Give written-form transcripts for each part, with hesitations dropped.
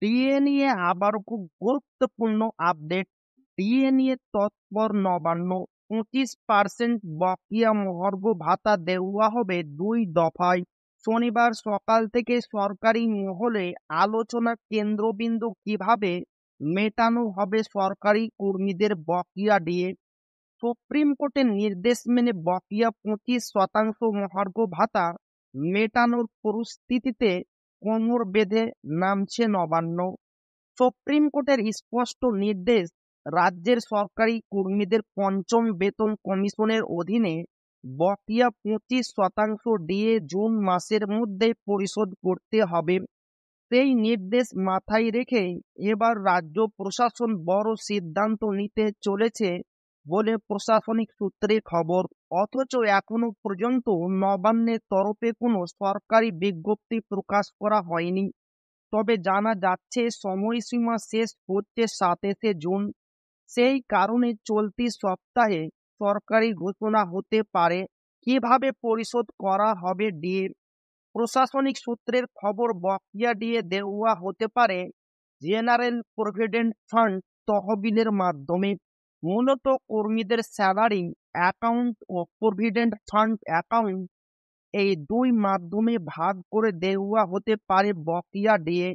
DA নিয়ে আবারও খুব গুরুত্বপূর্ণ আপডেট। ডিএ নিয়ে তৎপর নবান্ন। 25% বকেয়া মহার্ঘ ভাতা দেওয়া হবে 2 দফায়। শনিবার সকাল থেকে সরকারি মহলে আলোচনার কেন্দ্রবিন্দু কিভাবে মেটানো হবে সরকারি কর্মীদের বকেয়া ডিএ। সুপ্রিম কোর্টের নির্দেশ মেনে বকেয়া 25% মহার্ঘ ভাতা মেটানোর পরিস্থিতিতে কোমর বেঁধে নামছে নবান্ন। সুপ্রিম কোর্টের স্পষ্ট নির্দেশ, রাজ্যের সরকারি কর্মীদের পঞ্চম বেতন কমিশনের অধীনে বকেয়া 25% ডিএ জুন মাসের মধ্যে পরিশোধ করতে হবে। সেই নির্দেশ মাথায় রেখে এবার রাজ্য প্রশাসন বড় সিদ্ধান্ত নিতে চলেছে বলে প্রশাসনিক সূত্রে খবর। অথচ এখনো পর্যন্ত নবান্নের তরফে কোনো সরকারি বিজ্ঞপ্তি প্রকাশ করা হয়নি। তবে জানা যাচ্ছে সময়সীমা শেষ হচ্ছে 27শে জুন। সেই কারণে চলতি সপ্তাহে সরকারি ঘোষণা হতে পারে কিভাবে পরিশোধ করা হবে ডিএ। প্রশাসনিক সূত্রের খবর, বকেয়া ডিএ দেওয়া হতে পারে জেনারেল প্রভিডেন্ট ফান্ড তহবিলের মাধ্যমে। মূলত কর্মীদের স্যালারি অ্যাকাউন্ট ও প্রভিডেন্ট ফান্ড অ্যাকাউন্ট, এই দুই মাধ্যমে ভাগ করে দেওয়া হতে পারে বকেয়া ডিএ।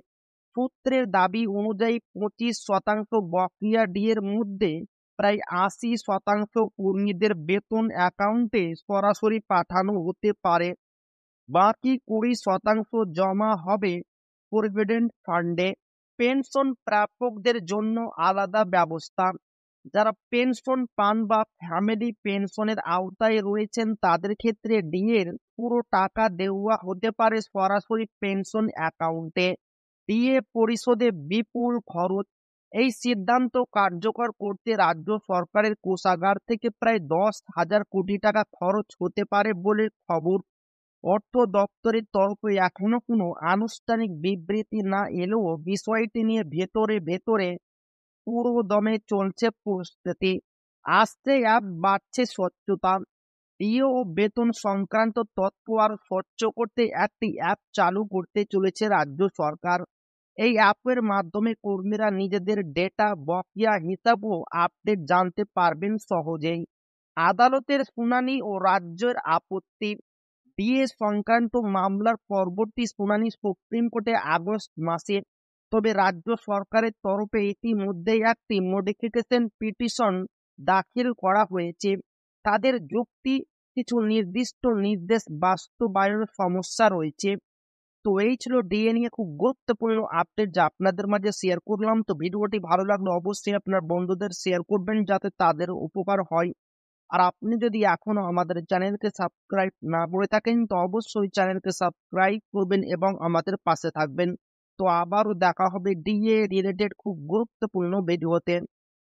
সূত্রের দাবি অনুযায়ী 25% বকেয়া ডিএর মধ্যে প্রায় 80% কর্মীদের বেতন অ্যাকাউন্টে সরাসরি পাঠানো হতে পারে। বাকি 20% জমা হবে প্রভিডেন্ট ফান্ডে। পেনশন প্রাপকদের জন্য আলাদা ব্যবস্থা। যারা পেনশন পান বা ফ্যামিলি পেনশনের আওতায় রয়েছেন তাদের ক্ষেত্রে ডিএর পুরো টাকা দেওয়া হতে পারে সরাসরি পেনশন অ্যাকাউন্টে। ডিএ পরিশোধে বিপুল খরচ। এই সিদ্ধান্ত কার্যকর করতে রাজ্য সরকারের কোষাগার থেকে প্রায় 10,000 কোটি টাকা খরচ হতে পারে বলে খবর। অর্থ দপ্তরের তরফে এখনো কোনো আনুষ্ঠানিক বিবৃতি না এলেও বিষয়টি নিয়ে ভেতরে ভেতরে পুরো দমে চলছে প্রস্তুতি। আসছে অ্যাপ, বাড়ছে স্বচ্ছতা। ডিএ ও বেতন সংক্রান্ত তথ্য আরো স্বচ্ছ করতে একটি অ্যাপ চালু করতে চলেছে রাজ্য সরকার। এই অ্যাপের মাধ্যমে কর্মীরা নিজেদের ডেটা, বকেয়া হিসাব ও আপডেট জানতে পারবেন সহজেই। আদালতের শুনানি ও রাজ্যের আপত্তি। ডিএ সংক্রান্ত মামলার পরবর্তী শুনানি সুপ্রিম কোর্টে আগস্ট মাসে। তবে রাজ্য সরকারের তরফে ইতিমধ্যেই একটি মডিফিকেশন পিটিশন দাখিল করা হয়েছে। তাদের যুক্তি, কিছু নির্দিষ্ট নির্দেশ বাস্তবায়নের সমস্যা রয়েছে। তো এই ছিল ডিএ নিয়ে খুব গুরুত্বপূর্ণ আপডেট যা আপনাদের মাঝে শেয়ার করলাম। তো ভিডিওটি ভালো লাগলে অবশ্যই আপনার বন্ধুদের শেয়ার করবেন যাতে তাদের উপকার হয়। আর আপনি যদি এখনো আমাদের চ্যানেলকে সাবস্ক্রাইব না করে থাকেন তো অবশ্যই চ্যানেলকে সাবস্ক্রাইব করবেন এবং আমাদের পাশে থাকবেন। তো আবারও দেখা হবে ডিএ রিলেটেড খুব গুরুত্বপূর্ণ ভিডিওতে।